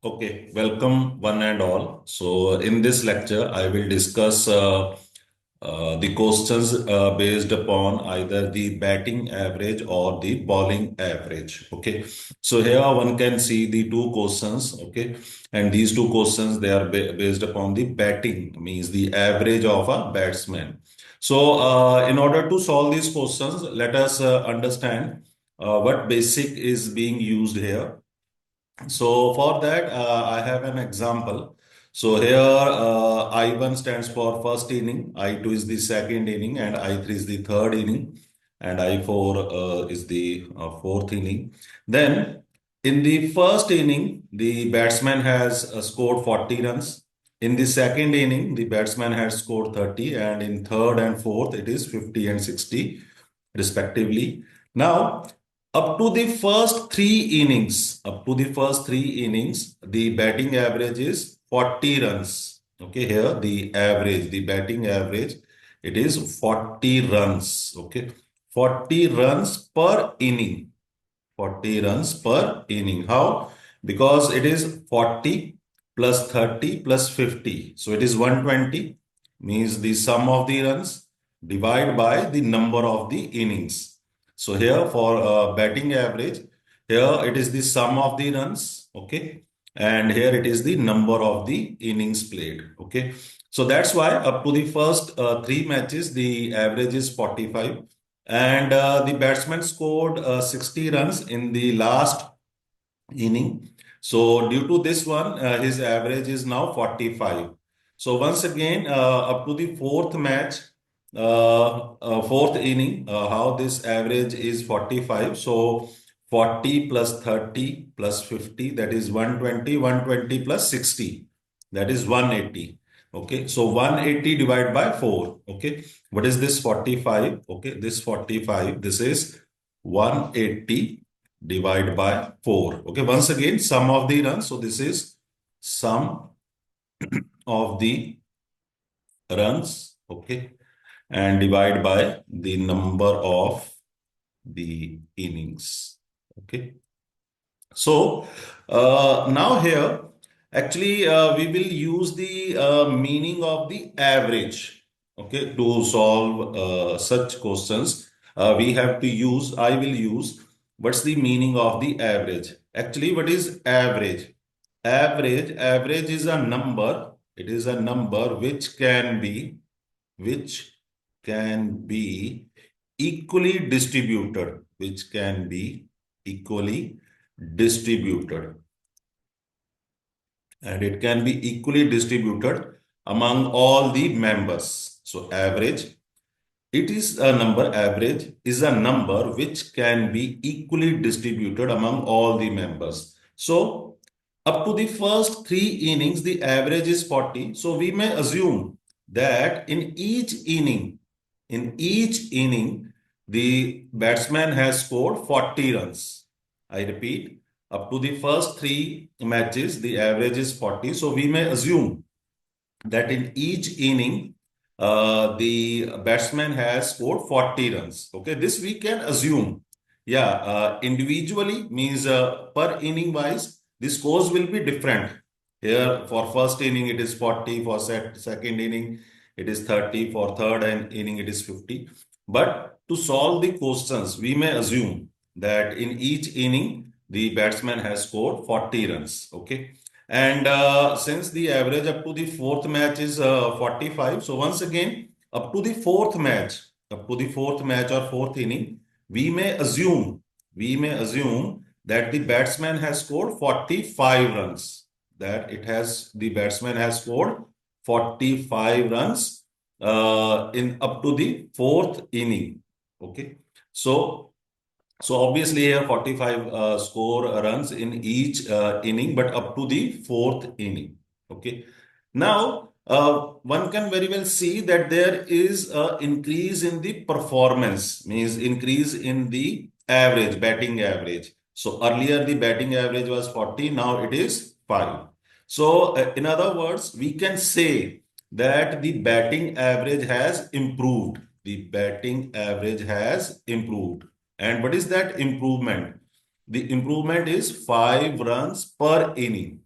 Okay, welcome one and all. So in this lecture, I will discuss the questions based upon either the batting average or the bowling average. Okay, so here one can see the two questions. Okay, and these two questions they are based upon the batting, means the average of a batsman. So in order to solve these questions, let us understand what basic is being used here. So for that, I have an example. So here, I1 stands for first inning, I2 is the second inning, and I3 is the third inning, and I4 is the fourth inning. Then, in the first inning, the batsman has scored 40 runs. In the second inning, the batsman has scored 30, and in third and fourth, it is 50 and 60, respectively. Now, up to the first three innings, the batting average is 40 runs. Okay, here the batting average, it is 40 runs. Okay, 40 runs per inning. 40 runs per inning. How? Because it is 40 plus 30 plus 50. So it is 120, means the sum of the runs divided by the number of the innings. So here for batting average, here it is the sum of the runs. Okay. And here it is the number of the innings played. Okay. So that's why up to the first three matches, the average is 45. And the batsman scored 60 runs in the last inning. So due to this one, his average is now 45. So once again, up to the fourth match, fourth inning, how this average is 45. So 40 plus 30 plus 50, that is 120, 120 plus 60, that is 180. Okay, so 180 divided by 4. Okay, what is this 45? Okay, this 45, this is 180 divide by 4. Okay, once again, sum of the runs. So this is sum of the runs. Okay, and divide by the number of the innings. Okay. So now here, actually, we will use the meaning of the average. Okay, to solve such questions, I will use what's the meaning of the average. Actually, what is average? Average is a number. It is a number which can be equally distributed, which can be equally distributed, and it can be equally distributed among all the members. So average is a number which can be equally distributed among all the members. So up to the first three innings, the average is 40. So we may assume that in each inning, the batsman has scored 40 runs. I repeat, up to the first three matches, the average is 40. So we may assume that in each inning, the batsman has scored 40 runs. Okay, this we can assume. Yeah, individually means per inning wise, the scores will be different. Here for first inning it is 40, for second inning it is 30, for third inning it is 50. But to solve the questions, we may assume that in each inning the batsman has scored 40 runs. Okay. And since the average up to the fourth match is 45, so once again, up to the fourth match or fourth inning, we may assume that the batsman has scored 45 runs. The batsman has scored 45 runs in up to the fourth inning. Okay. So obviously here 45 score runs in each inning, but up to the fourth inning. Okay. Now, one can very well see that there is a increase in the performance, means increase in the batting average. So earlier the batting average was 40, now it is 5. So in other words, we can say that the batting average has improved. The batting average has improved. And what is that improvement? The improvement is 5 runs per inning.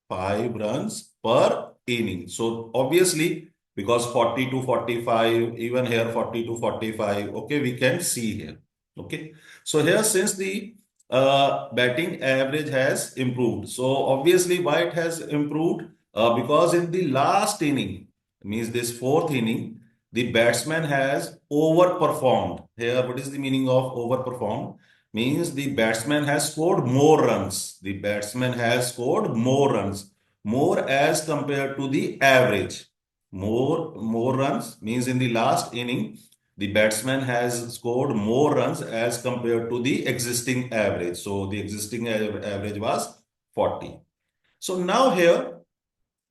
5 runs per inning. So obviously, because 40 to 45, even here 40 to 45, okay, we can see here. Okay. So here, since the batting average has improved. So obviously, why it has improved? Because in the last inning, means this fourth inning, the batsman has overperformed. Here, what is the meaning of overperformed? Means the batsman has scored more runs. The batsman has scored more runs, more as compared to the average. More runs means in the last inning, the batsman has scored more runs as compared to the existing average. So the existing average was 40. So now here,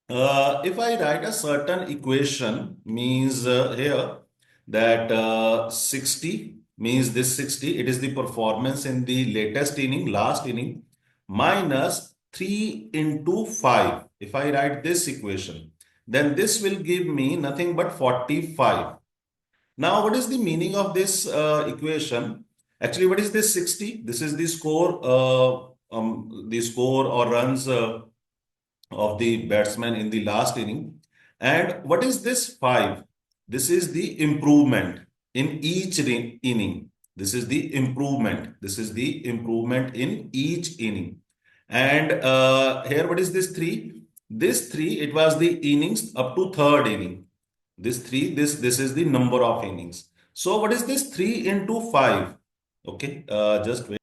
if I write a certain equation, means here that 60 means this 60, it is the performance in the latest inning, last inning, minus 3 into 5. If I write this equation, then this will give me nothing but 45. Now, what is the meaning of this equation? Actually, what is this 60? This is the score or runs of the batsman in the last inning. And what is this 5? This is the improvement in each inning. This is the improvement. This is the improvement in each inning. And here, what is this 3? This 3, it was the innings up to third inning. This 3, this is the number of innings. So what is this 3 into 5? Okay, just wait.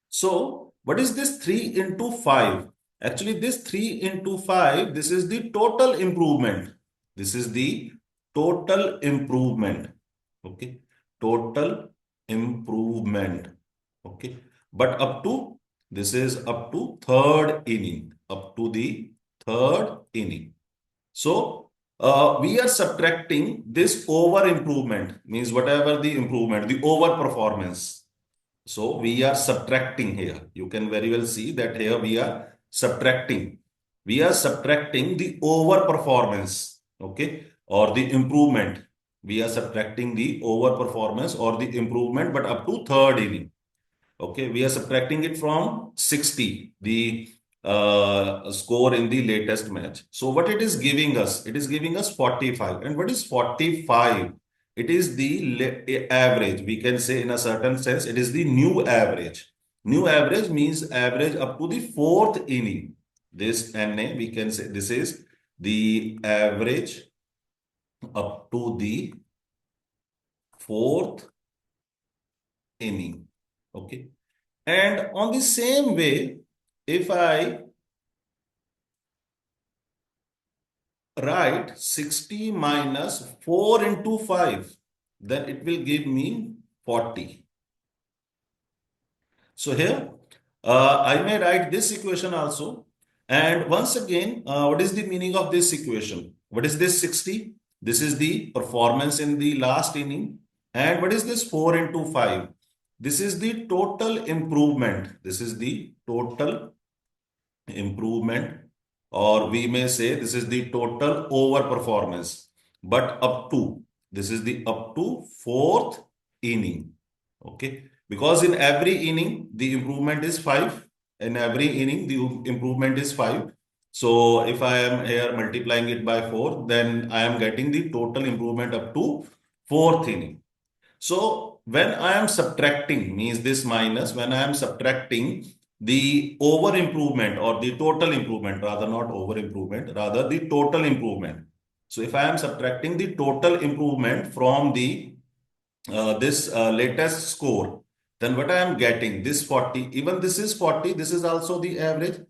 So, what is this 3 into 5? Actually, this 3 into 5, this is the total improvement. This is the total improvement. Okay. Total improvement. Okay. But this is up to third inning. Up to the third inning. So, we are subtracting this over improvement, means whatever the improvement, the over performance. So we are subtracting here. You can very well see that here we are subtracting. We are subtracting the over performance, okay, or the improvement. We are subtracting the over performance or the improvement, but up to third inning. Okay, we are subtracting it from 60, the score in the latest match. So what it is giving us? It is giving us 45. And what is 45? It is the average. We can say in a certain sense, it is the new average. New average means average up to the fourth inning. This NA, we can say this is the average up to the fourth inning. Okay. And on the same way, if I write 60 minus 4 into 5, then it will give me 40. So here, I may write this equation also. And once again, what is the meaning of this equation? What is this 60? This is the performance in the last inning. And what is this 4 into 5? This is the total improvement. This is the total improvement, or we may say this is the total over performance, but up to, this is the up to fourth inning. Okay, because in every inning the improvement is 5. In every inning the improvement is 5. So if I am here multiplying it by 4, then I am getting the total improvement up to fourth inning. So when I am subtracting, means this minus, when I am subtracting the over improvement or the total improvement, rather not over improvement, rather the total improvement. So if I am subtracting the total improvement from the this latest score, then what I am getting, this 40, even this is 40, this is also the average,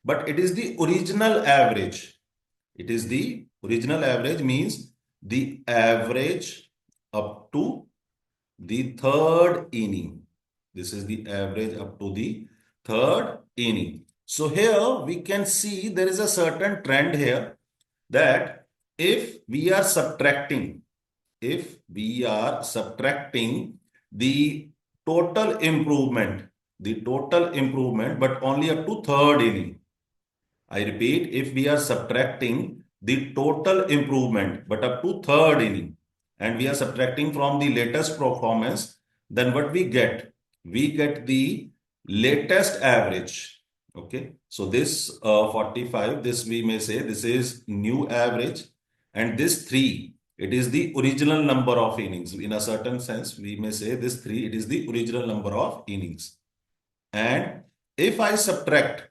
but it is the original average. It is the original average, means the average up to the third inning. This is the average up to the third inning. So here we can see there is a certain trend here that if we are subtracting, the total improvement, but only up to third inning. I repeat, if we are subtracting the total improvement, but up to third inning, and we are subtracting from the latest performance, then what we get? We get the latest average. Okay, so this 45, this we may say this is new average, and this 3, it is the original number of innings. In a certain sense, we may say this 3, it is the original number of innings. And if I subtract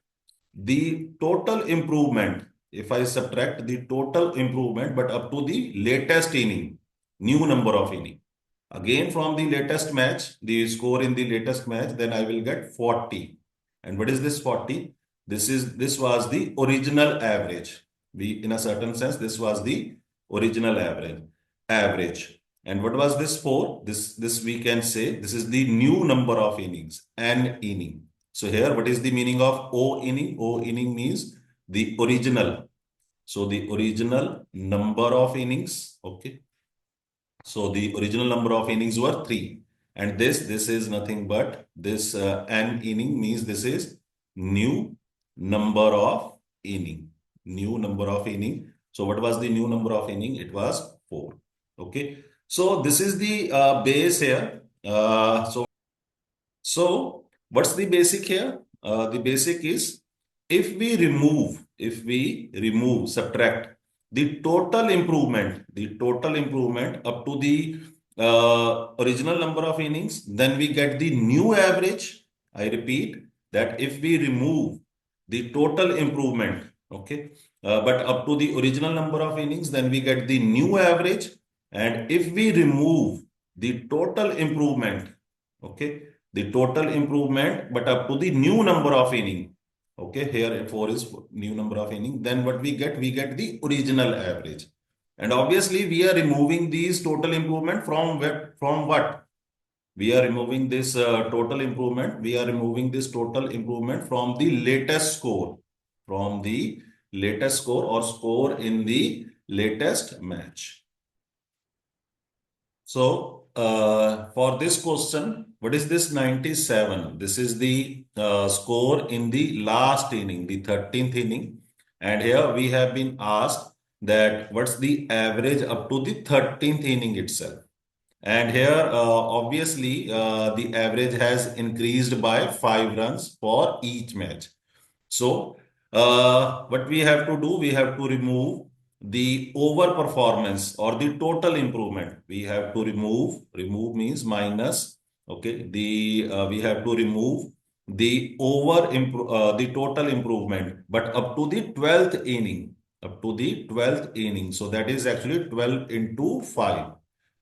the total improvement, if I subtract the total improvement, but up to the latest inning, new number of inning, again from the latest match, the score in the latest match, then I will get 40. And what is this 40? This was the original average. In a certain sense, this was the original average. And what was this for? This we can say this is the new number of innings, an inning. So here, what is the meaning of O inning? O inning means the original. So the original number of innings. Okay. So the original number of innings were 3. And this is nothing but this an inning means this is new number of inning. New number of inning. So what was the new number of inning? It was 4. Okay. So this is the base here. So what's the basic here? The basic is subtract the total improvement up to the original number of innings, then we get the new average. I repeat that if we remove the total improvement, okay, but up to the original number of innings, then we get the new average. And if we remove the total improvement, okay, the total improvement, but up to the new number of inning. Okay, here 4 is new number of inning. Then what we get? We get the original average. And obviously, we are removing these total improvement from what? We are removing this total improvement. We are removing this total improvement from the latest score. From the latest score or score in the latest match. So, for this question, what is this 97? This is the score in the last inning, the 13th inning. And here we have been asked that what's the average up to the 13th inning itself. And here, obviously, the average has increased by 5 runs for each match. So, what we have to do, we have to remove the overperformance or the total improvement. We have to remove means minus, okay, we have to remove the total improvement, but up to the 12th inning, up to the 12th inning. So that is actually 12 into 5,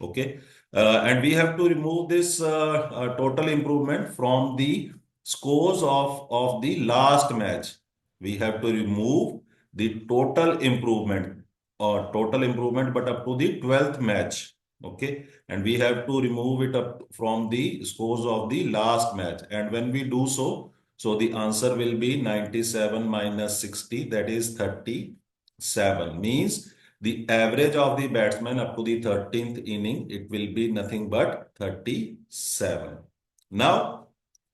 okay. And we have to remove this total improvement from the scores of the last match. We have to remove the total improvement but up to the 12th match. Okay. And we have to remove it up from the scores of the last match. And when we do so, so the answer will be 97 minus 60, that is 37. Means the average of the batsman up to the 13th inning, it will be nothing but 37. Now,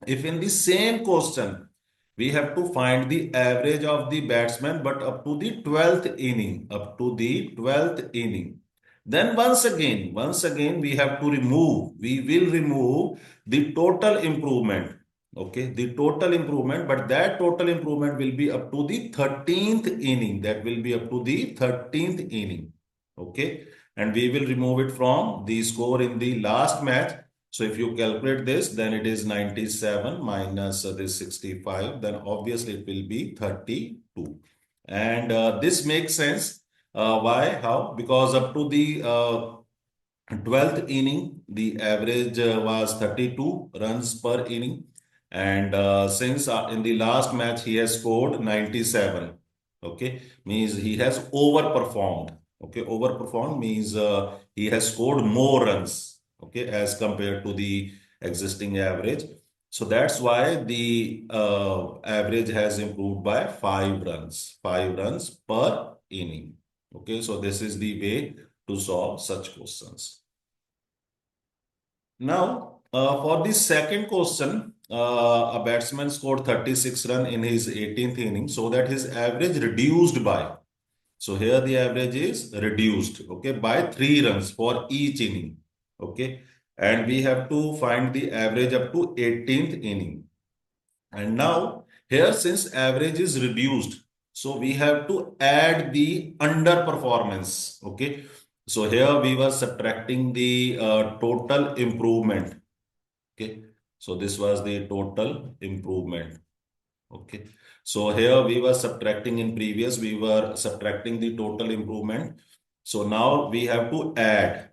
if in the same question, we have to find the average of the batsman, but up to the 12th inning, then once again, we will remove the total improvement. Okay, the total improvement, but that total improvement will be up to the 13th inning. That will be up to the 13th inning. Okay, and we will remove it from the score in the last match. So if you calculate this, then it is 97 minus this 65, then obviously it will be 32. And this makes sense. Why? How? Because up to the 12th inning, the average was 32 runs per inning. And since in the last match he has scored 97, okay, means he has overperformed. Okay, overperformed means he has scored more runs, okay, as compared to the existing average. So that's why the average has improved by 5 runs per inning. Okay, so this is the way to solve such questions. Now, for the second question, a batsman scored 36 runs in his 18th inning, so that his average reduced by. So here the average is reduced, okay, by 3 runs for each inning, okay. And we have to find the average up to 18th inning. And now Here, since average is reduced, so we have to add the underperformance. Okay. So here we were subtracting the total improvement. Okay. So this was the total improvement. Okay. So here we were subtracting in previous, we were subtracting the total improvement. So now we have to add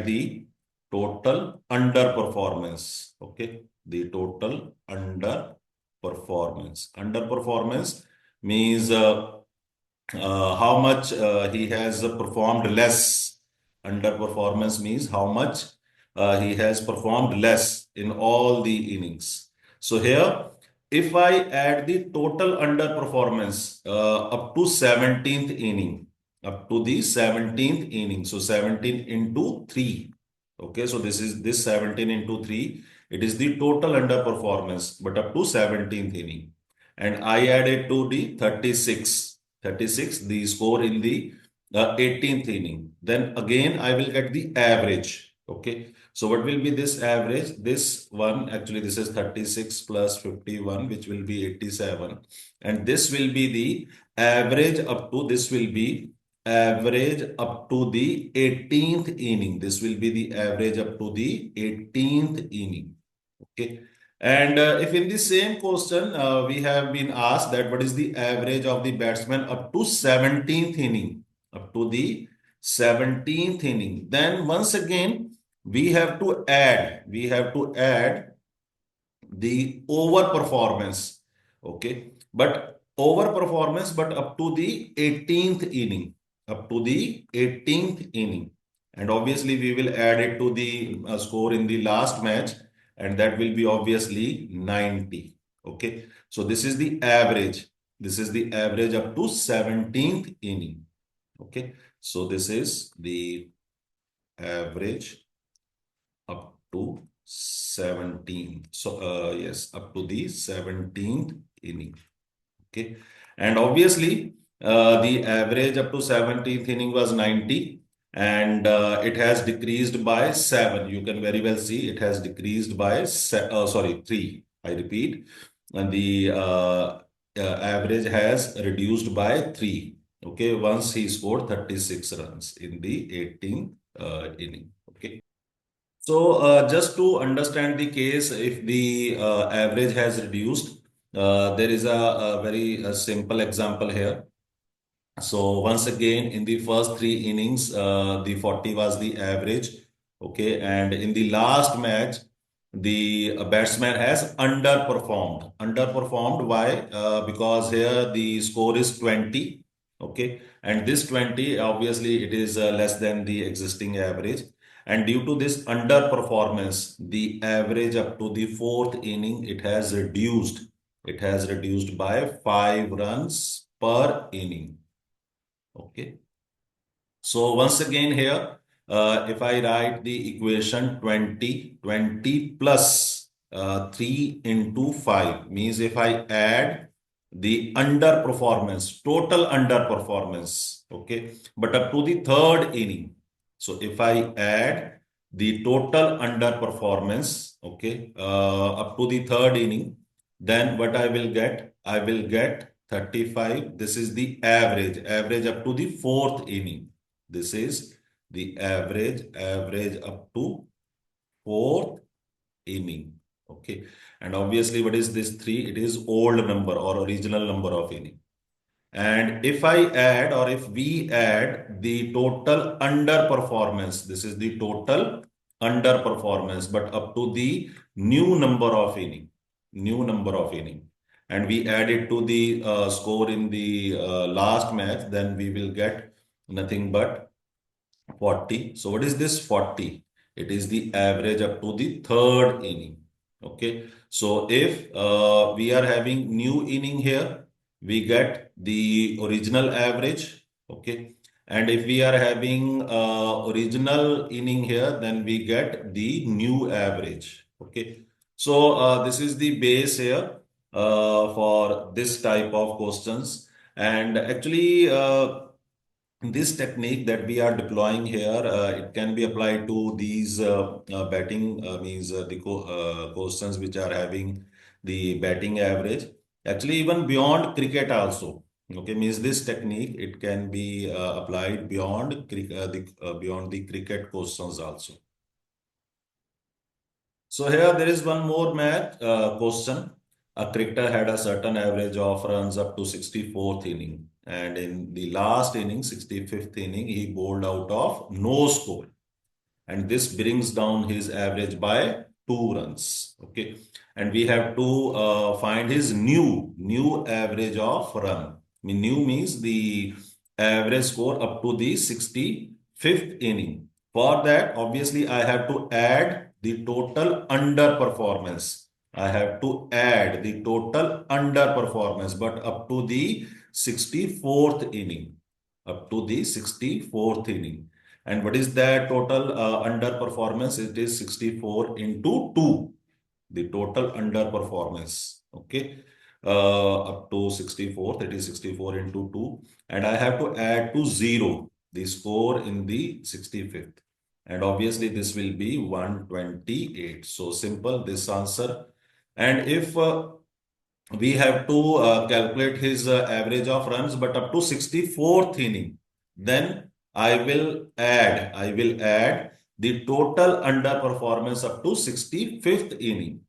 the total underperformance. Okay. The total underperformance. Underperformance means how much he has performed less. Underperformance means how much he has performed less in all the innings. So here, if I add the total underperformance up to 17th inning, up to the 17th inning, so 17 into 3. Okay, so this 17 into 3, it is the total underperformance, but up to 17th inning. And I added to the 36, the score in the 18th inning. Then again, I will get the average. Okay. So what will be this average? This one, actually, this is 36 plus 51, which will be 87. And this will be the average up to, this will be average up to the 18th inning. This will be the average up to the 18th inning. Okay. And if in the same question we have been asked that what is the average of the batsman up to 17th inning, up to the 17th inning, then once again we have to add the overperformance. Okay. But overperformance, but up to the 18th inning, up to the 18th inning. And obviously, we will add it to the score in the last match, and that will be obviously 90. Okay. So this is the average. This is the average up to 17th inning. Okay. So this is the average up to 17. So, yes, up to the 17th inning. Okay. And obviously, the average up to 17th inning was 90, and it has decreased by 7. You can very well see it has decreased by, sorry, 3. I repeat, and the average has reduced by 3. Okay. Once he scored 36 runs in the 18th inning. Okay. So, just to understand the case, if the average has reduced, there is a very simple example here. So, once again, in the first 3 innings, the 40 was the average. Okay. And in the last match, the batsman has underperformed. Underperformed, why? Because here the score is 20. Okay. And this 20, obviously, it is less than the existing average. And due to this underperformance, the average up to the fourth inning, it has reduced. It has reduced by 5 runs per inning. Okay. So once again here, if I write the equation 20 plus 3 into 5 means if I add the underperformance, total underperformance, okay, but up to the third inning. So if I add the total underperformance, okay, up to the third inning, then what I will get? I will get 35. This is the average up to the fourth inning. This is the average up to fourth inning. Okay. And obviously, what is this 3? It is old number or original number of inning. And if I add or if we add the total underperformance, this is the total underperformance, but up to the new number of inning, and we add it to the score in the last match, then we will get nothing but 40. So what is this 40? It is the average up to the third inning. Okay. So if we are having new inning here, we get the original average. Okay. And if we are having original inning here, then we get the new average. Okay. So this is the base here for this type of questions. And actually, this technique that we are deploying here, it can be applied to these batting means the questions which are having the batting average. Actually, even beyond cricket also. Okay, means this technique, it can be applied beyond beyond the cricket questions also. So here there is one more match question. A cricketer had a certain average of runs up to 64th inning, and in the last inning, 65th inning, he bowled out of no score, and this brings down his average by 2 runs. Okay, and we have to find his new average of run. I mean, new means the average score up to the 65th inning. For that, obviously, I have to add the total underperformance. I have to add the total underperformance, but up to the 64th inning. Up to the 64th inning. And what is that total underperformance? It is 64 into 2, the total underperformance. Okay. Up to 64, it is 64 into 2. And I have to add to 0 the score in the 65th. And obviously, this will be 128. So simple, this answer. And if we have to calculate his average of runs, but up to 64th inning, then I will add the total underperformance up to 65th inning.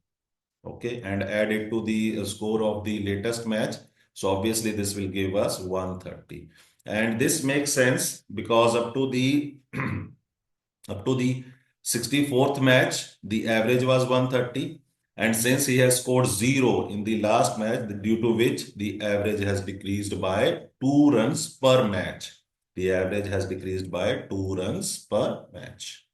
Okay, and add it to the score of the latest match. So obviously this will give us 130. And this makes sense because up to the 64th match, the average was 130. And since he has scored 0 in the last match, due to which the average has decreased by 2 runs per match. The average has decreased by 2 runs per match.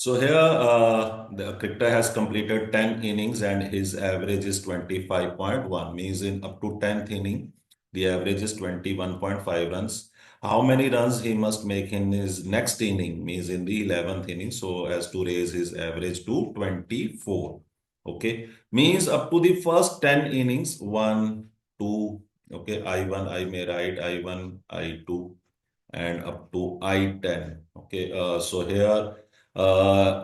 So here, the cricketer has completed 10 innings and his average is 25.1. Means in up to 10th inning, the average is 21.5 runs. How many runs he must make in his next inning? Means in the 11th inning, so as to raise his average to 24. Okay, means up to the first 10 innings, 1, 2. Okay, I1, I may write I1, I2, and up to I10. Okay, so here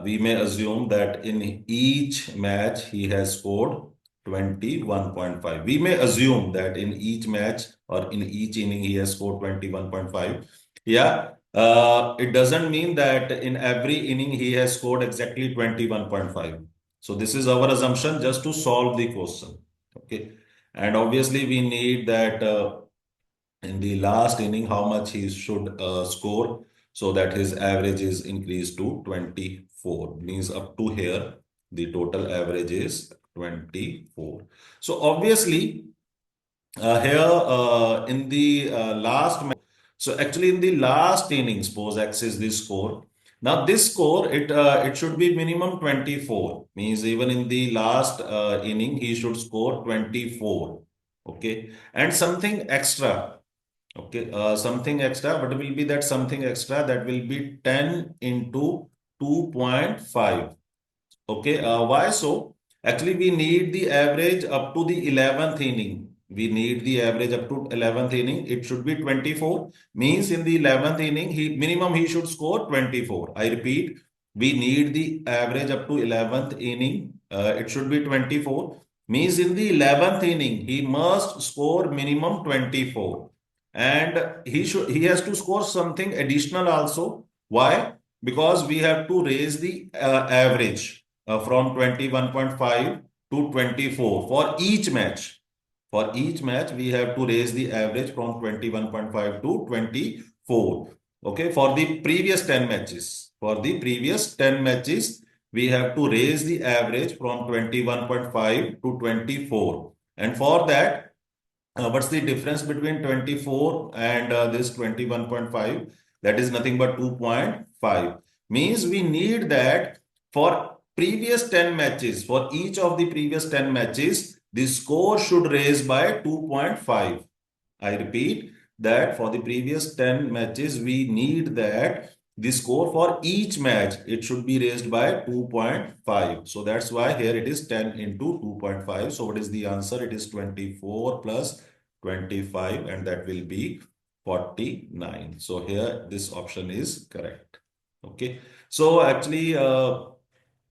we may assume that in each match he has scored 21.5. We may assume that in each match or in each inning he has scored 21.5. Yeah, it doesn't mean that in every inning he has scored exactly 21.5. So this is our assumption just to solve the question. Okay, and obviously we need that. In the last inning how much he should score so that his average is increased to 24. Means up to here the total average is 24. So obviously here in the last match, so actually in the last inning, suppose X is the score. Now this score, it should be minimum 24. Means even in the last inning, he should score 24. Okay. And something extra. Okay, something extra. What will be that something extra? That will be 10 into 2.5. Okay, why so? Actually, we need the average up to the 11th inning. We need the average up to 11th inning. It should be 24. Means in the 11th inning, minimum he should score 24. I repeat, we need the average up to 11th inning. It should be 24. Means in the 11th inning, he must score minimum 24. And he has to score something additional also. Why? Because we have to raise the average from 21.5 to 24 for each match. For each match, we have to raise the average from 21.5 to 24. Okay, for the previous 10 matches. For the previous 10 matches, we have to raise the average from 21.5 to 24. And for that, what's the difference between 24 and this 21.5? That is nothing but 2.5. Means we need that for previous 10 matches, for each of the previous 10 matches, the score should raise by 2.5. I repeat that for the previous 10 matches, we need that the score for each match, it should be raised by 2.5. So that's why here it is 10 into 2.5. So what is the answer? It is 24 plus 25 and that will be 49. So here this option is correct. Okay. So actually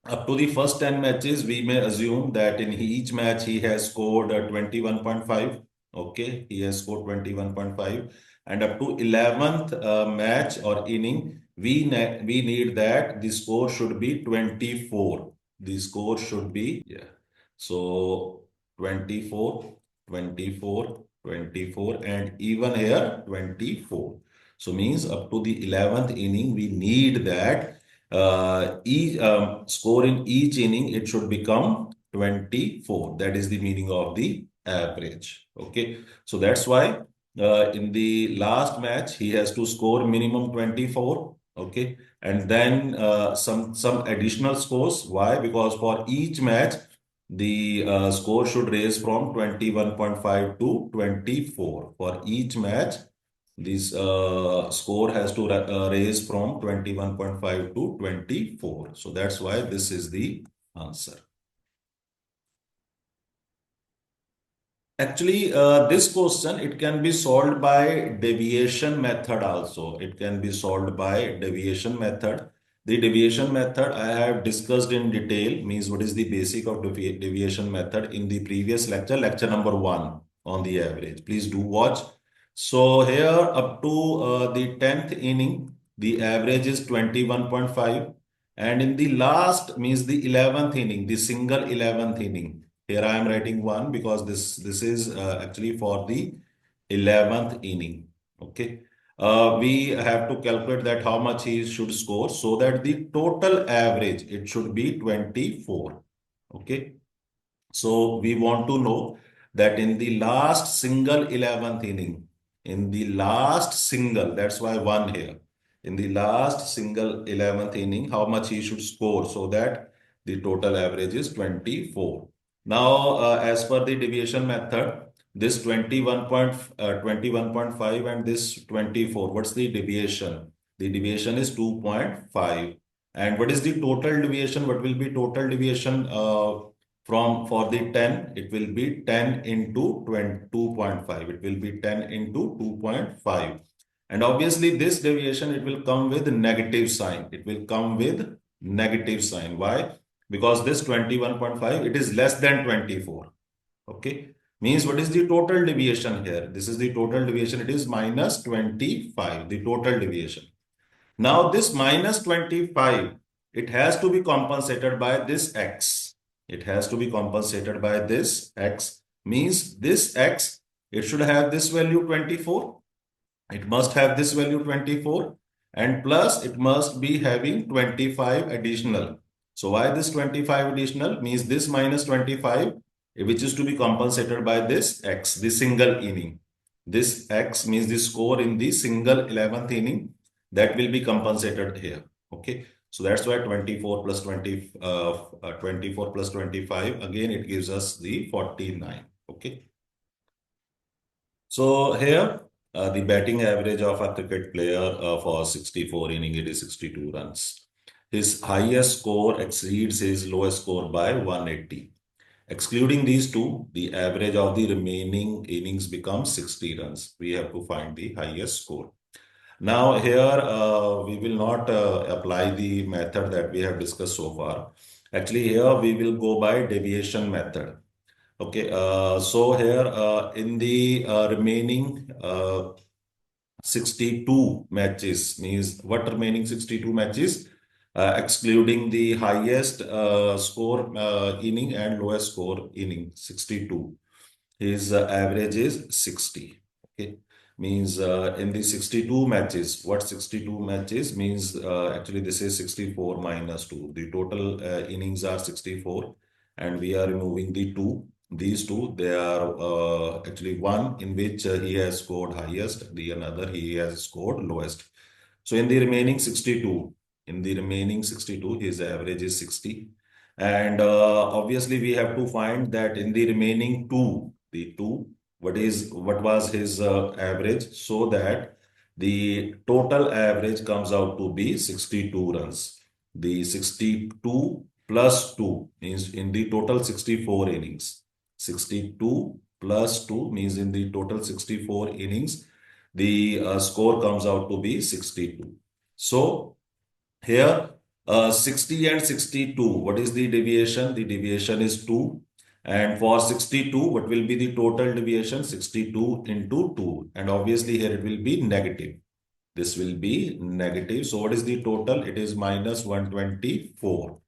up to the first 10 matches, we may assume that in each match he has scored 21.5. Okay, he has scored 21.5. And up to 11th match or inning, we need that the score should be 24. The score should be, yeah. So 24, 24, 24, and even here 24. So means up to the 11th inning, we need that each score in each inning, it should become 24. That is the meaning of the average. Okay. So that's why in the last match, he has to score minimum 24. Okay. And then some additional scores. Why? Because for each match, the score should raise from 21.5 to 24. For each match, this score has to raise from 21.5 to 24. So that's why this is the answer. Actually, this question, it can be solved by deviation method also. It can be solved by deviation method. The deviation method I have discussed in detail, means what is the basic of deviation method in the previous lecture, lecture number 1 on the average. Please do watch. So here up to the 10th inning, the average is 21.5. And in the last, means the 11th inning, the single 11th inning, here I am writing 1 because this is actually for the 11th inning. Okay. We have to calculate that how much he should score so that the total average, it should be 24. Okay. So we want to know that in the last single 11th inning, in the last single, that's why 1 here, in the last single 11th inning, how much he should score so that the total average is 24. Now, as per the deviation method, this 21.5 and this 24, what's the deviation? The deviation is 2.5. And what is the total deviation? What will be total deviation? From for the 10, it will be 10 into 2.5. It will be 10 into 2.5. And obviously this deviation, it will come with negative sign. It will come with negative sign. Why? Because this 21.5, it is less than 24. Okay. Means what is the total deviation here? This is the total deviation. It is minus 25, the total deviation. Now this minus 25, it has to be compensated by this x. It has to be compensated by this x. Means this x, it should have this value 24. It must have this value 24. And plus it must be having 25 additional. So why this 25 additional? Means this minus 25, which is to be compensated by this x, the single inning. This x means the score in the single 11th inning, that will be compensated here. Okay. So that's why 24 plus 24 plus 25, again, it gives us the 49. Okay. So here, the batting average of a cricket player for 64 inning, it is 62 runs. His highest score exceeds his lowest score by 180. Excluding these two, the average of the remaining innings becomes 60 runs. We have to find the highest score. Now here we will not apply the method that we have discussed so far. Actually here we will go by deviation method. Okay, so here in the remaining 62 matches, means what remaining 62 matches? Excluding the highest score inning and lowest score inning, 62. His average is 60. Okay. Means in the 62 matches, what 62 matches means, actually this is 64 minus 2. The total innings are 64 and we are removing the 2. These two, they are actually one in which he has scored highest, the another he has scored lowest. So in the remaining 62, his average is 60. And obviously we have to find that in the remaining two, what was his average, so that the total average comes out to be 62 runs. The 62 plus 2 means in the total 64 innings. 62 plus 2 means in the total 64 innings, the score comes out to be 62. So here 60 and 62. What is the deviation? The deviation is 2. And for 62, what will be the total deviation? 62 into 2. And obviously here it will be negative. This will be negative. So what is the total? It is minus 124.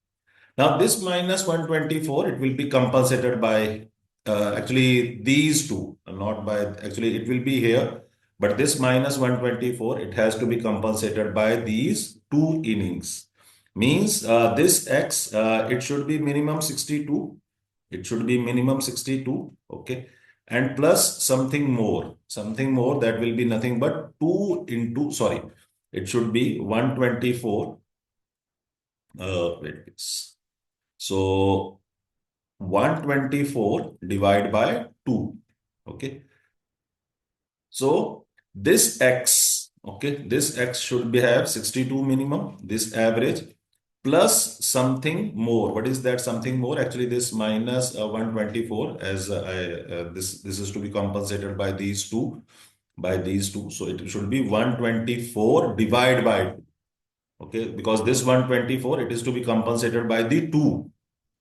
Now this minus 124, it will be compensated by actually these two, not by, actually it will be here. But this minus 124, it has to be compensated by these two innings. Means this x, it should be minimum 62. It should be minimum 62. Okay. And plus something more. Something more that will be nothing but 2 into, sorry, it should be 124. Wait, please. So 124 divided by 2. Okay. So this x, okay, this x should be have 62 minimum, this average plus something more. What is that something more? Actually, this minus 124 as this is to be compensated by these two, by these two. So it should be 124 divided by 2. Okay, because this 124, it is to be compensated by the 2.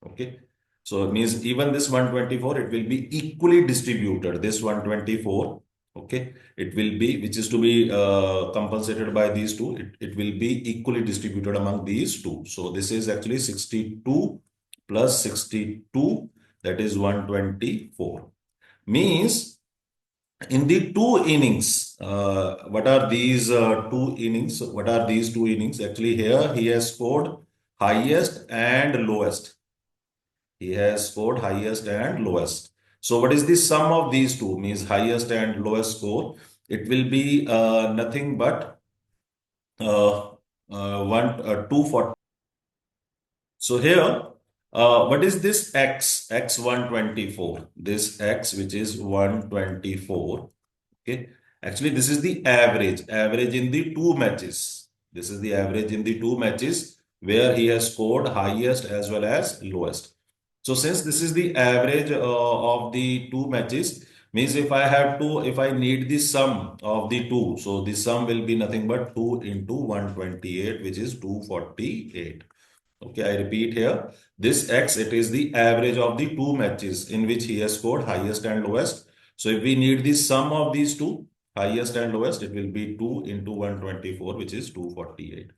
Okay. So it means even this 124, it will be equally distributed. This 124, okay, it will be, which is to be compensated by these two, it will be equally distributed among these two. So this is actually 62 plus 62, that is 124. Means in the two innings, what are these two innings? What are these two innings? Actually, here he has scored highest and lowest. He has scored highest and lowest. So what is the sum of these two? Means highest and lowest score. It will be nothing but 240. So here, what is this x? X 124. This x, which is 124. Okay. Actually, this is the average in the two matches. This is the average in the two matches where he has scored highest as well as lowest. So since this is the average of the two matches, means if I need the sum of the two, so the sum will be nothing but 2 into 128, which is 248. Okay, I repeat here. This X, it is the average of the two matches in which he has scored highest and lowest. So if we need the sum of these two, highest and lowest, it will be 2 into 124, which is 248.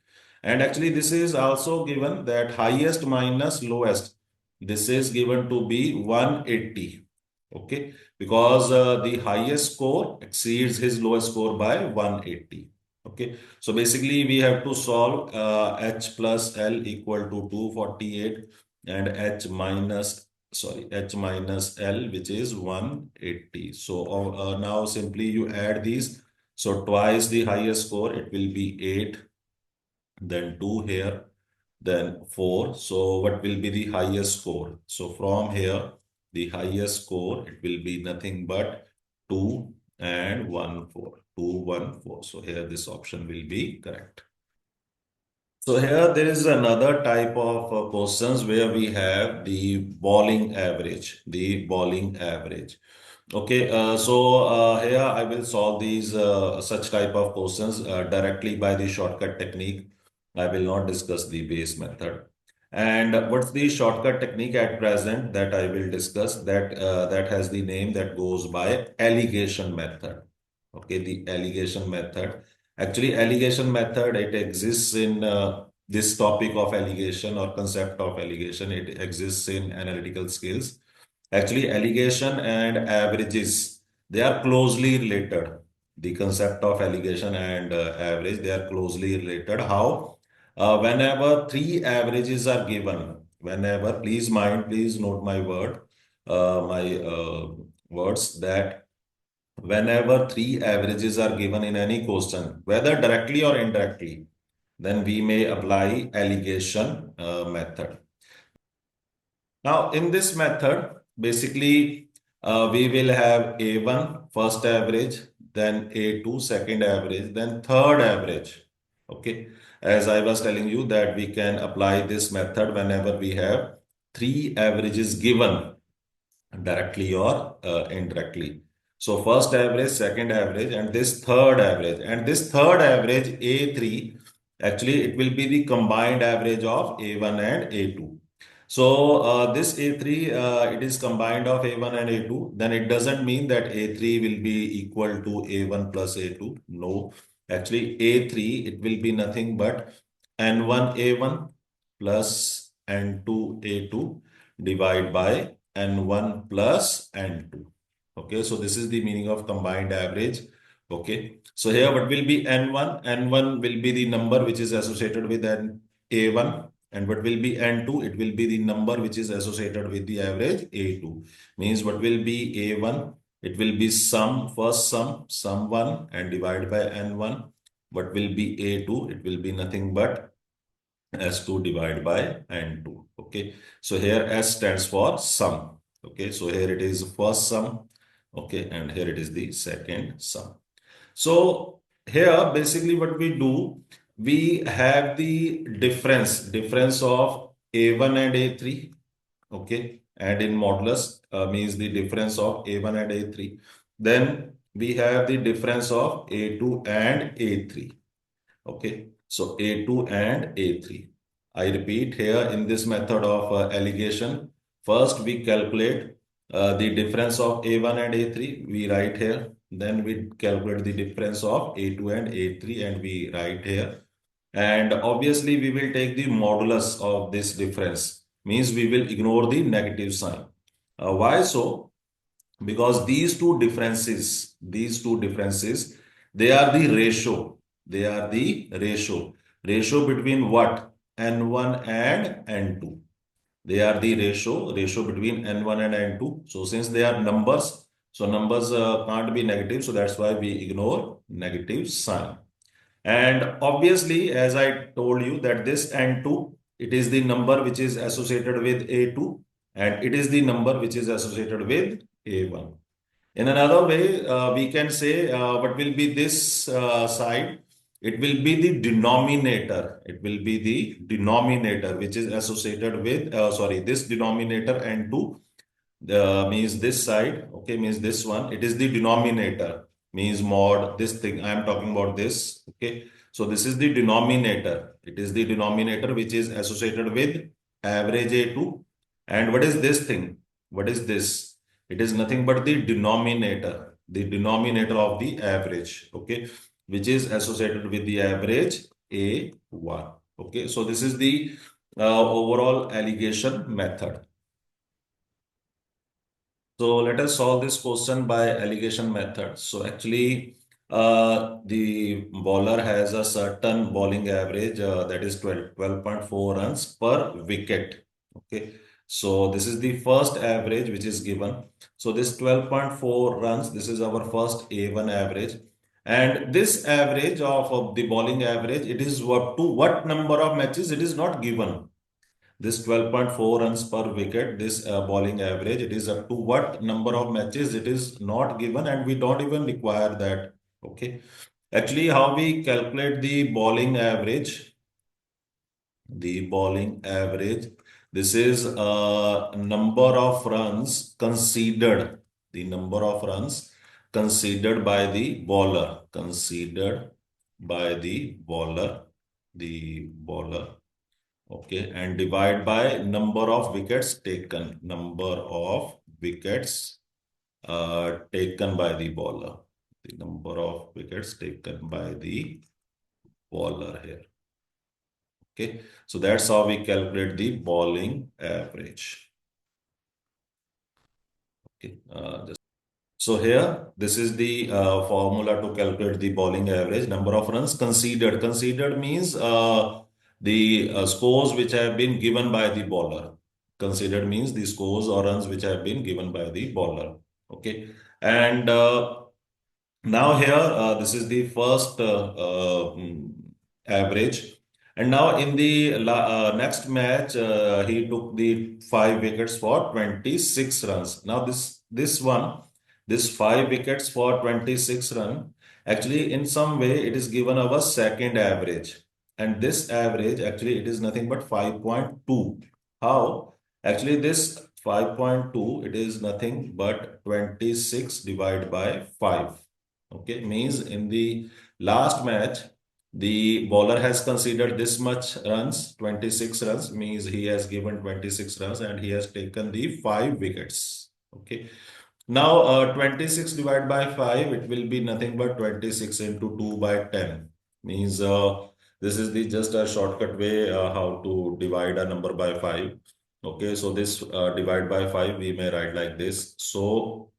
And actually, this is also given that highest minus lowest. This is given to be 180. Okay, because the highest score exceeds his lowest score by 180. Okay, so basically we have to solve h plus L equal to 248 and h minus L, which is 180. So now simply you add these. So twice the highest score, it will be 8, then 2 here, then 4. So what will be the highest score? So from here, the highest score, it will be nothing but 2 and 1, 4. 2, 1, 4. So here this option will be correct. So here there is another type of questions where we have the bowling average, Okay, here I will solve these such type of questions directly by the shortcut technique. I will not discuss the base method. And what's the shortcut technique at present that I will discuss? That has the name that goes by alligation method. Okay, the alligation method. Actually, alligation method, it exists in this topic of alligation or concept of alligation. It exists in analytical skills. Actually, alligation and averages, they are closely related. The concept of alligation and average, they are closely related. How? Whenever three averages are given, whenever, please note my words that whenever three averages are given in any question, whether directly or indirectly, then we may apply alligation method. Now, in this method, basically, we will have A1 first average, then A2 second average, then third average. Okay. As I was telling you that we can apply this method whenever we have three averages given directly or indirectly. So first average, second average, and this third average. And this third average, A3, Actually, it will be the combined average of A1 and A2. So this A3, it is combined of A1 and A2. Then it doesn't mean that A3 will be equal to A1 plus A2. No, actually A3, it will be nothing but N1 A1 plus N2 A2 divided by N1 plus N2. Okay, so this is the meaning of combined average. Okay, so here what will be N1? N1 will be the number which is associated with an A1, and what will be N2? It will be the number which is associated with the average A2. Means what will be A1? It will be sum, first sum 1 and divided by N1. What will be A2? It will be nothing but S2 divided by N2. Okay, so here S stands for sum. Okay, so here it is first sum. Okay, and here it is the second sum. So here basically what we do, we have the difference of A1 and A3. Okay, and in modulus means the difference of A1 and A3. Then we have the difference of A2 and A3. Okay, so A2 and A3. I repeat here in this method of alligation, first we calculate the difference of A1 and A3, we write here. Then we calculate the difference of A2 and A3 and we write here. And obviously we will take the modulus of this difference, means we will ignore the negative sign. Why so? Because these two differences, they are the ratio. They are the ratio between what? N1 and N2. They are the ratio between N1 and N2. So since they are numbers, so numbers can't be negative. So that's why we ignore negative sign. And obviously, as I told you that this N2, it is the number which is associated with A2 and it is the number which is associated with A1. In another way, we can say what will be this side? It will be the denominator. It will be the denominator which is associated with, this denominator N2 means this side, okay, means this one. It is the denominator, means mod, this thing. I am talking about this, okay. So this is the denominator. It is the denominator which is associated with average A2. And what is this thing? What is this? It is nothing but the denominator of the average, okay, which is associated with the average A1. Okay, so this is the overall alligation method. So let us solve this question by alligation method. So actually, the bowler has a certain bowling average that is 12.4 runs per wicket. Okay. So this is the first average which is given. So this 12.4 runs, this is our first A1 average. And this average of the bowling average, it is what number of matches? It is not given. This 12.4 runs per wicket, this bowling average, it is up to what number of matches? It is not given and we don't even require that. Okay. Actually, how we calculate the bowling average? The bowling average, this is number of runs conceded. The number of runs conceded by the bowler. Conceded by the bowler. The bowler. Okay, and divide by number of wickets taken. Number of wickets taken by the bowler. The number of wickets taken by the bowler here. Okay, so that's how we calculate the bowling average. Okay, so here, this is the formula to calculate the bowling average. Number of runs conceded. Conceded means the scores which have been given by the bowler. Considered means the scores or runs which have been given by the bowler. Okay. And now here, this is the first average. And now in the next match, he took the 5 wickets for 26 runs. Now this 5 wickets for 26 run, actually in some way it is given our second average. And this average, actually it is nothing but 5.2. How? Actually this 5.2, it is nothing but 26 divided by 5. Okay, means in the last match, The bowler has considered this much runs, 26 runs, means he has given 26 runs and he has taken the 5 wickets. Okay. Now, 26 divided by 5, it will be nothing but 26 into 2 by 10. Means this is the just a shortcut way how to divide a number by 5. Okay, so this divide by 5, we may write like this. So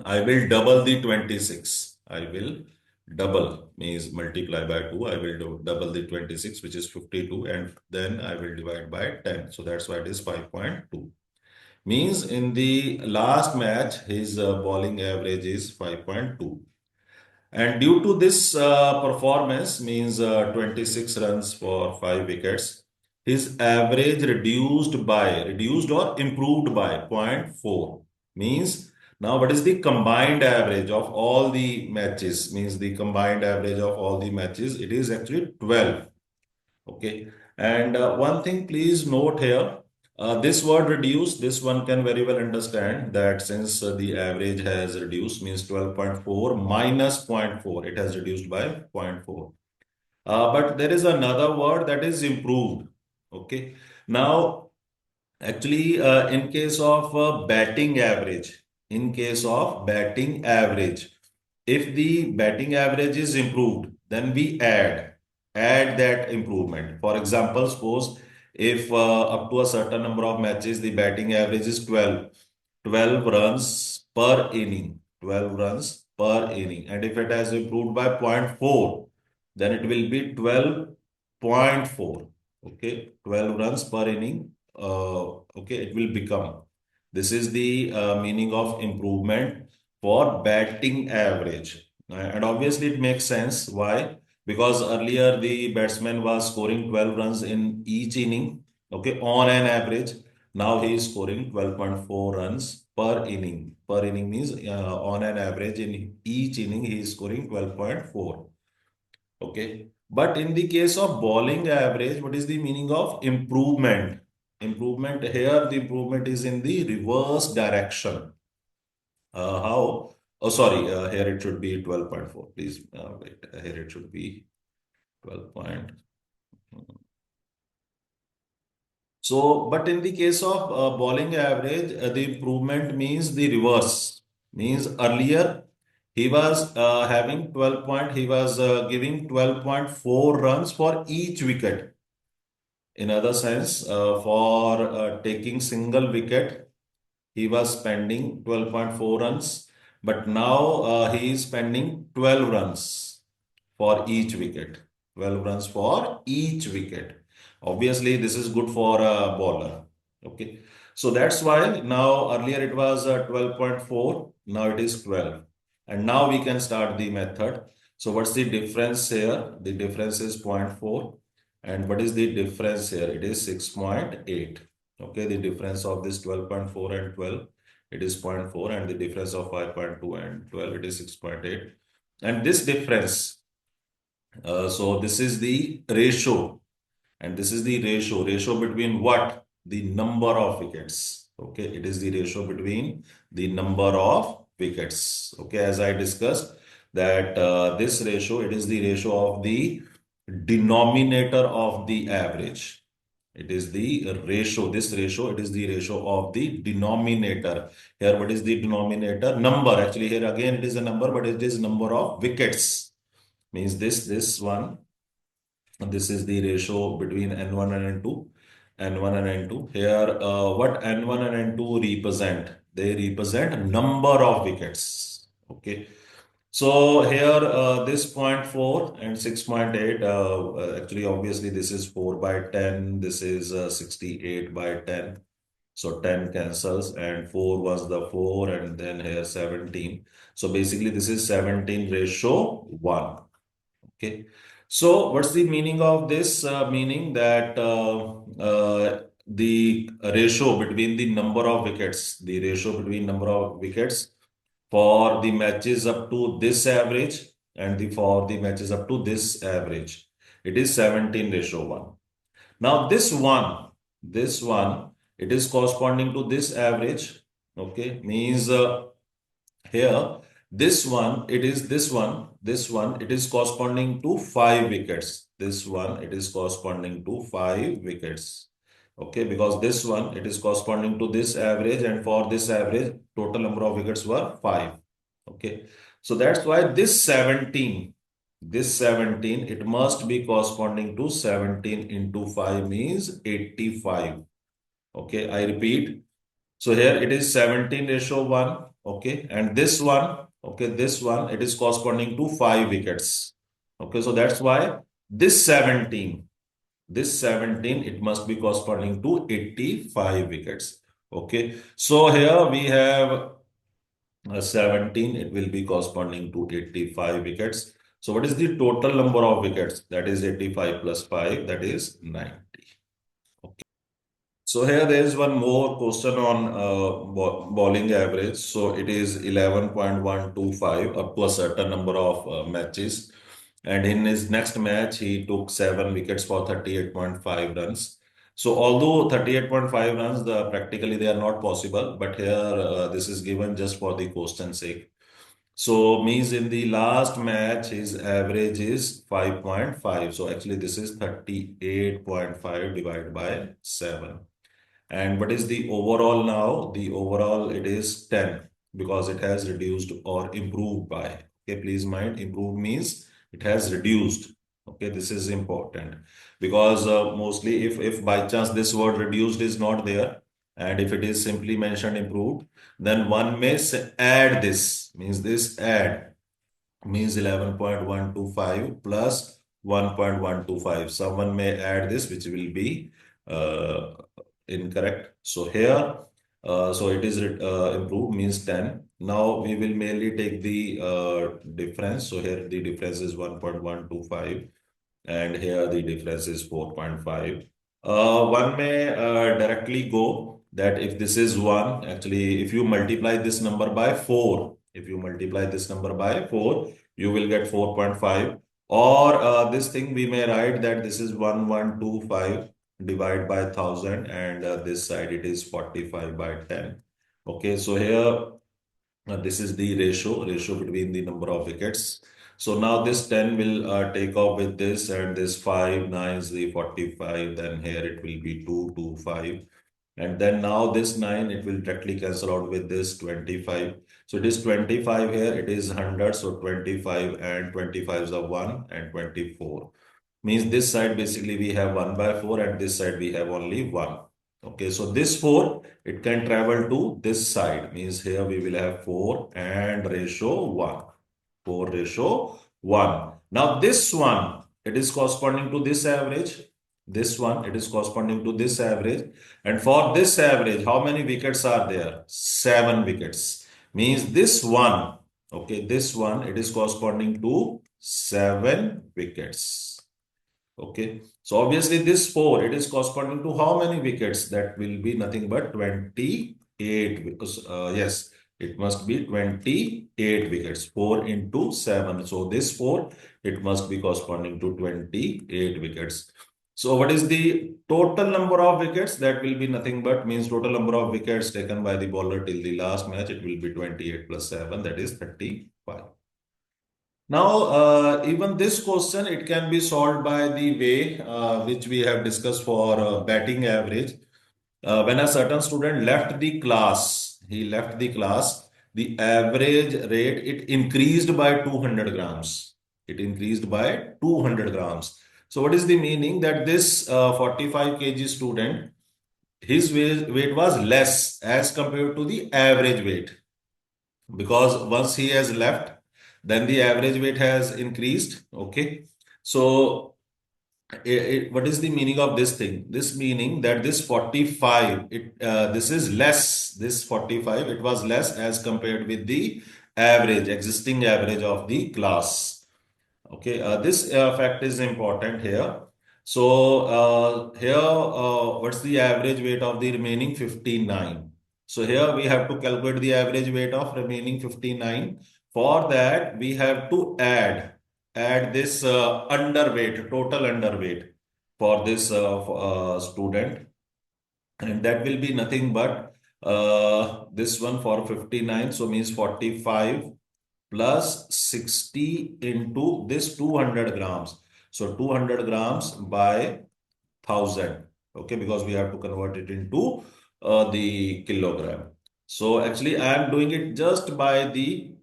I will double the 26. I will double means multiply by 2. I will do double the 26, which is 52, and then I will divide by 10. So that's why it is 5.2. Means in the last match, his bowling average is 5.2. And due to this performance, means 26 runs for 5 wickets, his average reduced or improved by zero point 0.4. Means now what is the combined average of all the matches? Means the combined average of all the matches, it is actually 12. Okay. And one thing, please note here, this word reduce, this one can very well understand that since the average has reduced, means 12.4 minus zero point 0.4, it has reduced by zero point 0.4. But there is another word that is improved. Okay. Now, actually, in case of batting average, if the batting average is improved, then we add that improvement. For example, suppose if up to a certain number of matches, the batting average is 12 runs per inning, 12 runs per inning. And if it has improved by zero point 0.4, then it will be 12.4. Okay, 12 runs per inning. Okay, it will become. This is the meaning of improvement for batting average. And obviously, it makes sense. Why? Because earlier the batsman was scoring 12 runs in each inning, okay, on an average. Now he is scoring 12.4 runs per inning. Per inning means on an average in each inning he is scoring 12.4. Okay. But in the case of bowling average, what is the meaning of improvement? Improvement here, the improvement is in the reverse direction. How? Oh, sorry. Here it should be 12.4. Please wait. Here it should be 12 point. So, but in the case of bowling average, the improvement means the reverse. Means earlier he was having 12 point, he was giving 12.4 runs for each wicket. In other sense, for taking single wicket, he was spending 12.4 runs, but now he is spending 12 runs for each wicket. 12 runs for each wicket. Obviously, this is good for a bowler. Okay. So that's why now earlier it was 12.4, now it is 12. And now we can start the method. So what's the difference here? The difference is zero point 0.4. And what is the difference here? It is 6.8. Okay, the difference of this 12.4 and 12, it is zero point 0.4, and the difference of 5.2 and 12, it is 6.8. And this difference, so this is the ratio, and this is the ratio between what? The number of wickets. Okay, it is the ratio between the number of wickets. Okay, as I discussed that this ratio, it is the ratio of the denominator of the average. It is the ratio, this ratio, it is the ratio of the denominator. Here, what is the denominator? Number. Actually, here again, it is a number, but it is number of wickets. Means this one, this is the ratio between N1 and N2. N1 and N2. Here, what N1 and N2 represent? They represent number of wickets. Okay. So here, this zero point 0.4 and 6.8, actually, obviously, this is 4 by 10. This is 68 by 10. So 10 cancels, and 4 was the 4, and then here 17. So basically, this is 17 ratio 1. Okay. So what's the meaning of this? Meaning that the ratio between the number of wickets, the ratio between number of wickets for the matches up to this average and for the matches up to this average, it is 17 ratio 1. Now this one, it is corresponding to this average. Okay, means here This one, it is corresponding to 5 wickets. This one, it is corresponding to 5 wickets. Okay, because this one, it is corresponding to this average, and for this average, total number of wickets were 5. Okay, so that's why this 17, it must be corresponding to 17 into 5 means 85. Okay, I repeat. So here it is 17:1. Okay, and this one, it is corresponding to 5 wickets. Okay, so that's why this 17, it must be corresponding to 85 wickets. Okay, so here we have 17, it will be corresponding to 85 wickets. So what is the total number of wickets? That is 85 plus 5, that is 90. Okay. So here there is one more question on bowling average. So it is 11.125 up to a certain number of matches. And in his next match, he took 7 wickets for 38.5 runs. So although 38.5 runs, practically they are not possible, but here this is given just for the question's sake. So means in the last match, his average is 5.5. So actually this is 38.5 divided by 7. And what is the overall now? The overall, it is 10 because it has reduced or improved by. Okay, please mind, improved means it has reduced. Okay, this is important because mostly if by chance this word reduced is not there, and if it is simply mentioned improved, then one may add this, means this add means 11.125 plus 1.125. Someone may add this, which will be uh, incorrect. So here, so it is improved means 10. Now we will mainly take the difference. So here the difference is 1.125 and here the difference is 4.5. One may directly go that if this is 1, actually, if you multiply this number by 4, you will get 4.5. Or this thing we may write that this is 1125 divided by 1000 and this side it is 45 by 10. Okay, so here this is the ratio between the number of wickets. So now this 10 will take off with this and this 5, 9 is the 45. Then here it will be 2, 2, 5. And then now this 9, it will directly cancel out with this 25. So it is 25 here, it is 100. So 25 and 25 is a 1 and 24. Means this side basically we have 1 by 4 and this side we have only 1. Okay, so this 4, it can travel to this side. Means here we will have 4 and ratio 1. 4 ratio 1. Now this one, it is corresponding to this average. This one, it is corresponding to this average. And for this average, how many wickets are there? 7 wickets. Means this one, okay, this one, it is corresponding to 7 wickets. Okay, so obviously this 4, it is corresponding to how many wickets? That will be nothing but 28 because yes, it must be 28 wickets. 4 into 7. So this 4, it must be corresponding to 28 wickets. So what is the total number of wickets? That will be nothing but means total number of wickets taken by the bowler till the last match. It will be 28 plus 7, that is 35. Now, even this question, it can be solved by the way which we have discussed for batting average. When a certain student left the class, the average rate, it increased by 200 grams. It increased by 200 grams. So what is the meaning? That this 45 kg student, his weight was less as compared to the average weight because once he has left, then the average weight has increased. Okay, so what is the meaning of this thing? This meaning that this 45, this is less. This 45, it was less as compared with the average, existing average of the class. Okay, this fact is important here. So here, what's the average weight of the remaining 59? So here we have to calculate the average weight of remaining 59. For that, we have to add this underweight, total underweight for this student, and that will be nothing but this one for 59. So means 45 plus 60 into this 200 grams. So 200 grams by 1000. Okay, because we have to convert it into the kilogram. So actually, I am doing it just by the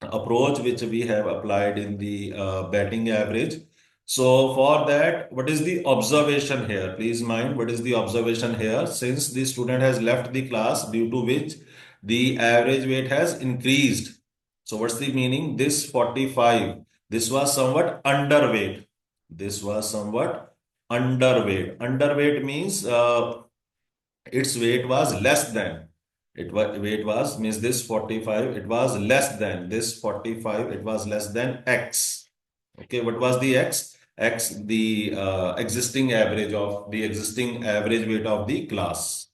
approach which we have applied in the batting average. So for that, what is the observation here? Please mind, what is the observation here? Since the student has left the class, due to which the average weight has increased. So what's the meaning? This 45, this was somewhat underweight. This was somewhat underweight. Underweight means its weight was less than. It was weight was means this 45, it was less than this 45, it was less than X. Okay, what was the X? X, the existing average weight of the class.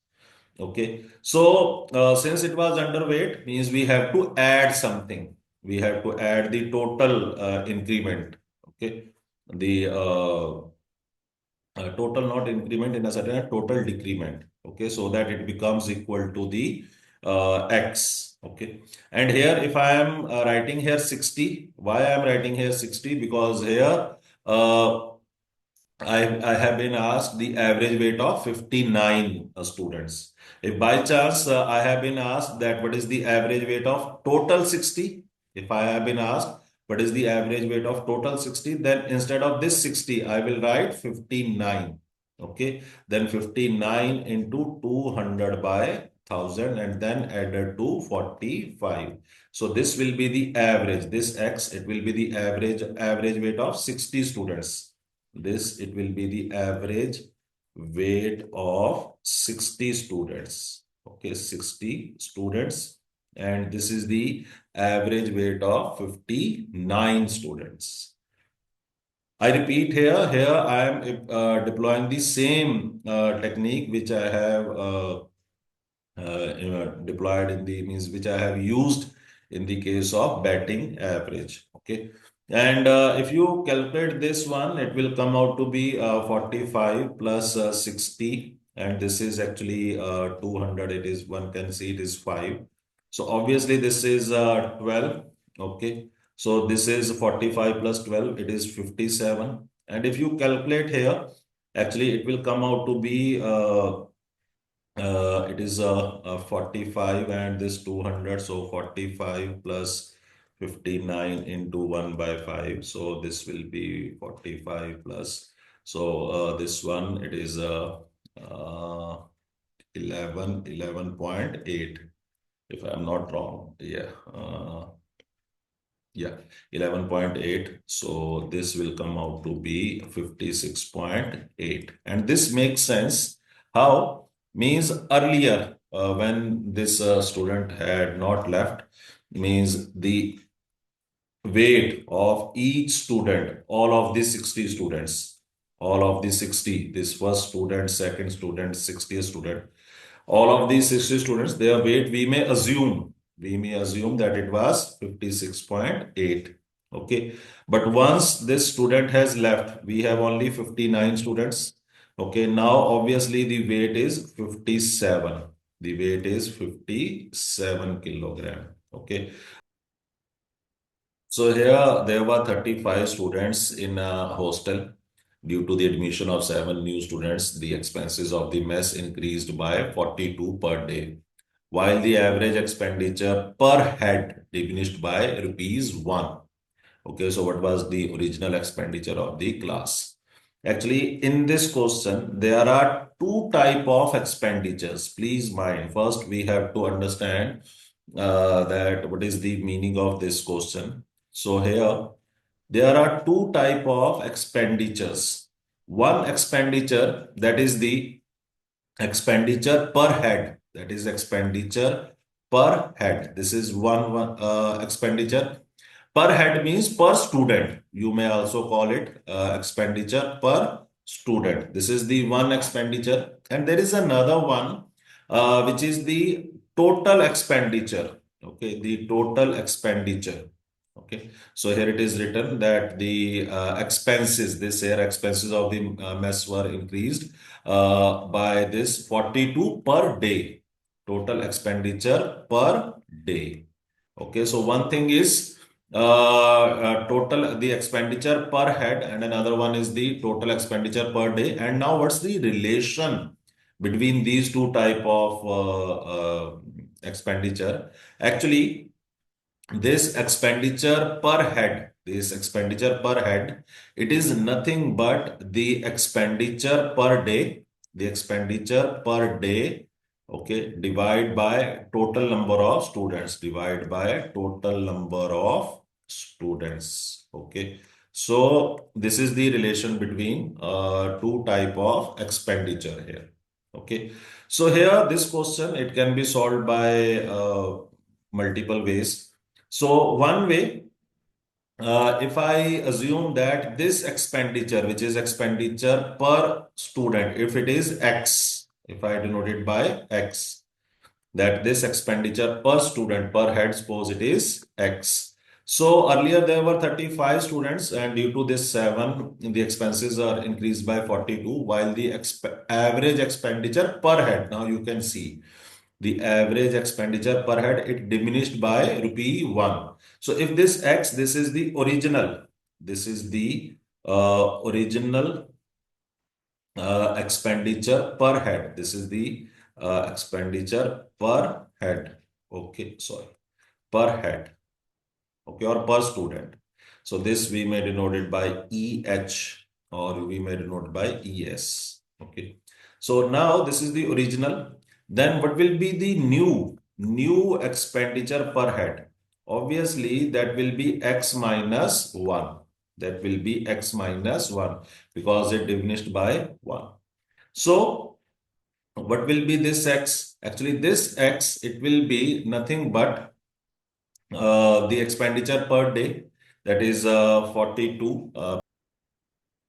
Okay, so since it was underweight, means we have to add something. We have to add the total increment. Okay, the total not increment in a certain total decrement. Okay, so that it becomes equal to the X. Okay, and here if I am writing here 60, why I am writing here 60? Because here uh, I have been asked the average weight of 59 students. If by chance I have been asked that what is the average weight of total 60, if I have been asked what is the average weight of total 60, then instead of this 60, I will write 59. Okay, then 59 into 200 by 1000 and then added to 45. So this will be the average. This X, it will be the average weight of 60 students. This, it will be the average weight of 60 students. Okay, 60 students. And this is the average weight of 59 students. I repeat here I am deploying the same technique which I have deployed in the means which I have used in the case of batting average. Okay. And if you calculate this one, it will come out to be 45 plus 60. And this is actually 200. It is, one can see it is 5. So obviously this is 12. Okay. So this is 45 plus 12. It is 57. And if you calculate here, actually it will come out to be it is 45 and this 200, so 45 plus 59 into 1 by 5, so this will be 45 plus, so this one, it is uh, 11.8, if I'm not wrong. Yeah, 11.8. So this will come out to be 56.8. And this makes sense. How? Means earlier, when this student had not left, means the weight of each student, all of these 60 students, all of these 60, this first student, second student, 60th student, all of these 60 students, their weight, we may assume that it was 56.8. Okay. But once this student has left, we have only 59 students. Okay. Now, obviously, the weight is 57. The weight is 57 kilogram. Okay. So here there were 35 students in a hostel. Due to the admission of 7 new students, the expenses of the mess increased by 42 per day, while the average expenditure per head diminished by rupees 1. Okay, so what was the original expenditure of the class? Actually, in this question, there are two type of expenditures. Please mind, first we have to understand that what is the meaning of this question. So here, there are two type of expenditures. One expenditure, that is the expenditure per head. That is expenditure per head. This is one expenditure. Per head means per student. You may also call it expenditure per student. This is the one expenditure. And there is another one, which is the total expenditure. Okay, the total expenditure. Okay, so here it is written that the expenses, this year expenses of the mess were increased by this 42 per day. Total expenditure per day. Okay, so one thing is total the expenditure per head, and another one is the total expenditure per day. And now, what's the relation between these two type of expenditure? Actually, this expenditure per head, it is nothing but the expenditure per day, the expenditure per day, okay, divide by total number of students, divide by total number of students, okay. So this is the relation between two type of expenditure here, okay. So here, this question, it can be solved by multiple ways. So one way, if I assume that this expenditure, which is expenditure per student, if it is X, if I denote it by X, that this expenditure per student per head, suppose it is X. So earlier there were 35 students, and due to this 7, the expenses are increased by 42, while the average expenditure per head, now you can see the average expenditure per head, it diminished by rupee 1. So if this X, this is the original, this is the original expenditure per head. This is the expenditure per head. Okay, sorry, per head. Okay, or per student. So this we may denote it by EH, or we may denote by ES. Okay. So now this is the original. Then what will be the new expenditure per head? Obviously, that will be X minus 1. That will be X minus 1 because it diminished by 1. So what will be this X? Actually, this X, it will be nothing but the expenditure per day, that is 42.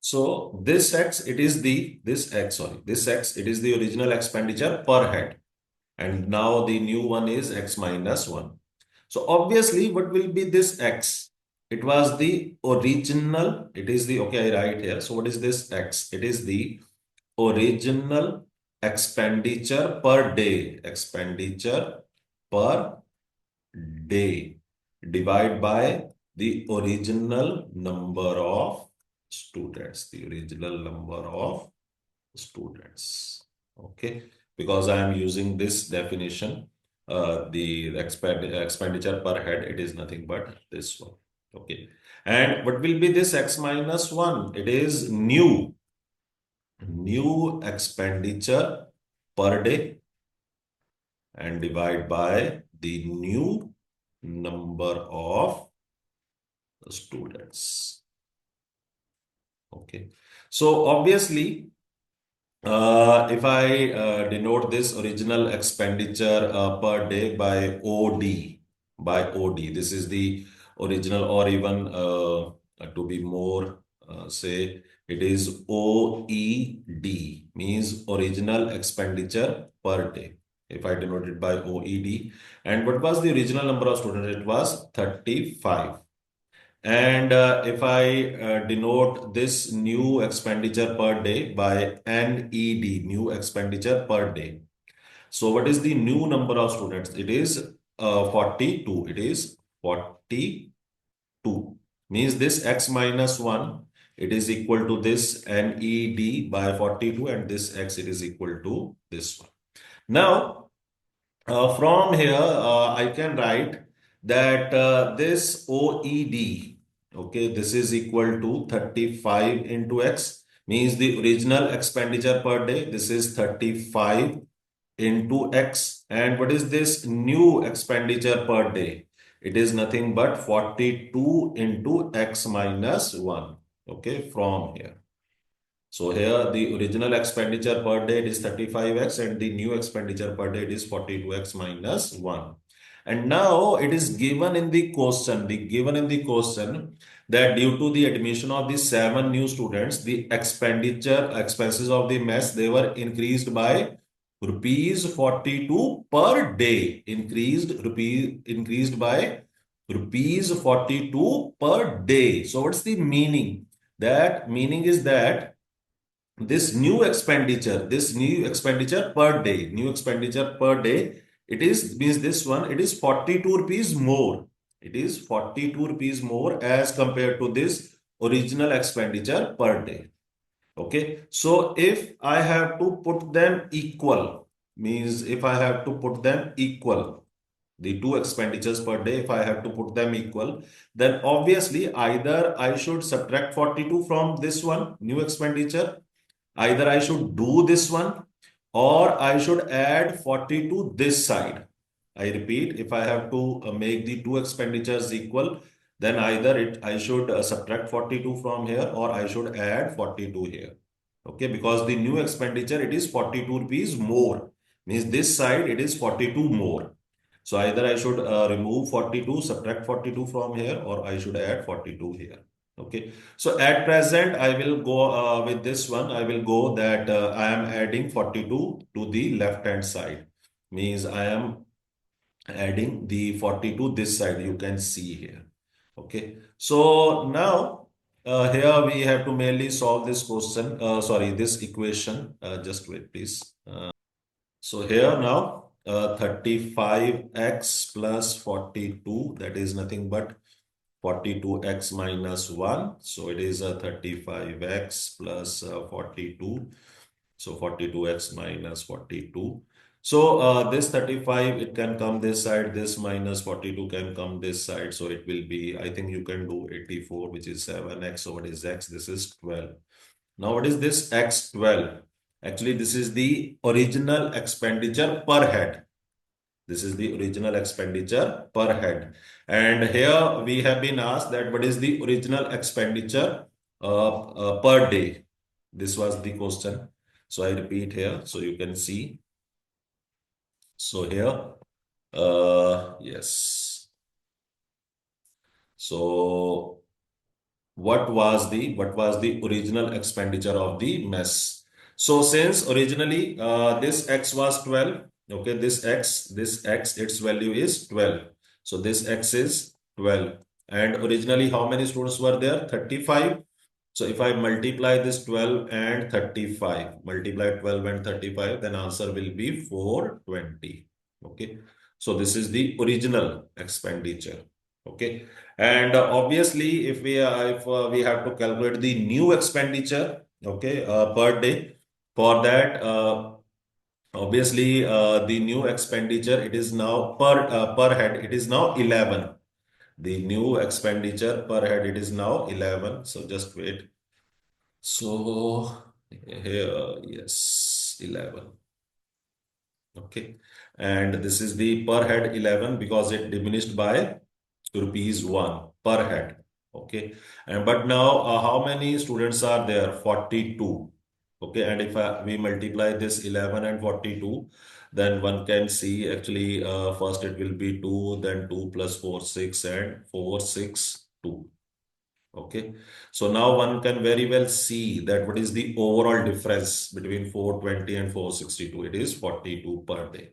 So this X, it is this X, it is the original expenditure per head. And now the new one is X minus 1. So obviously, what will be this X? It was the original, it is the, okay, I write here. So what is this X? It is the original expenditure per day, expenditure per day, divide by the original number of students, the original number of students. Okay, because I am using this definition, the expenditure per head, it is nothing but this one. Okay, and what will be this X minus 1? It is new expenditure per day, and divide by the new number of students. Okay. So obviously, if I denote this original expenditure per day by OD, this is the original, or even to be more, say it is OED, means original expenditure per day. If I denote it by OED, and what was the original number of students? It was 35. And if I denote this new expenditure per day by NED, new expenditure per day. So what is the new number of students? It is 42. It is 42. Means this X minus 1, it is equal to this NED by 42, and this X, it is equal to this one. Now, from here, I can write that this OED, okay, this is equal to 35 into X, means the original expenditure per day. This is 35 into X. And what is this new expenditure per day? It is nothing but 42 into X minus 1, okay, from here. So here the original expenditure per day is 35x, and the new expenditure per day is 42x minus 1. And now it is given in the question, that due to the admission of the 7 new students, the expenses of the mess, they were increased by rupees 42 per day, increased by rupees 42 per day. So what's the meaning? That meaning is that this new expenditure per day, it is means this one, it is 42 rupees more. It is 42 rupees more as compared to this original expenditure per day. Okay, so if I have to put them equal, means if I have to put them equal, the two expenditures per day, if I have to put them equal, then obviously either I should subtract 42 from this one, new expenditure, either I should do this one, or I should add 40 to this side. I repeat, if I have to make the two expenditures equal, then either I should subtract 42 from here, or I should add 42 here. Okay, because the new expenditure, it is 42 rupees more. Means this side, it is 42 more. So either I should remove 42, subtract 42 from here, or I should add 42 here. Okay. So at present, I will go with this one. I will go that I am adding 42 to the left hand side. Means I am adding the 42 this side. You can see here. Okay. So now here we have to mainly solve this question. Sorry, this equation. Just wait, please. So here now 35x plus 42, that is nothing but 42x minus 1. So it is a 35x plus 42. So 42x minus 42. So this 35, it can come this side. This minus 42 can come this side. So it will be, I think you can do 84, which is 7x. So what is x? This is 12. Now what is this x12? Actually, this is the original expenditure per head. This is the original expenditure per head. And here we have been asked that what is the original expenditure per day? This was the question. So I repeat here so you can see. So here, yes. So what was the original expenditure of the mess? So since originally this x was 12, okay, this x its value is 12. So this x is 12, and originally how many students were there? 35. So if I multiply this 12 and 35, multiply 12 and 35, then answer will be 420. Okay. So this is the original expenditure. Okay. And obviously, if we have to calculate the new expenditure, okay, per day, for that, obviously, the new expenditure, it is now per head, it is now 11. The new expenditure per head, it is now 11. So just wait. So here, yes, 11. Okay. And this is the per head 11 because it diminished by rupees 1 per head. Okay. And but now how many students are there? 42. Okay. And if we multiply this 11 and 42, then one can see actually first it will be 2, then 2 plus 4, 6, and 4, 6, 2. Okay. So now one can very well see that what is the overall difference between 420 and 462. It is 42 per day.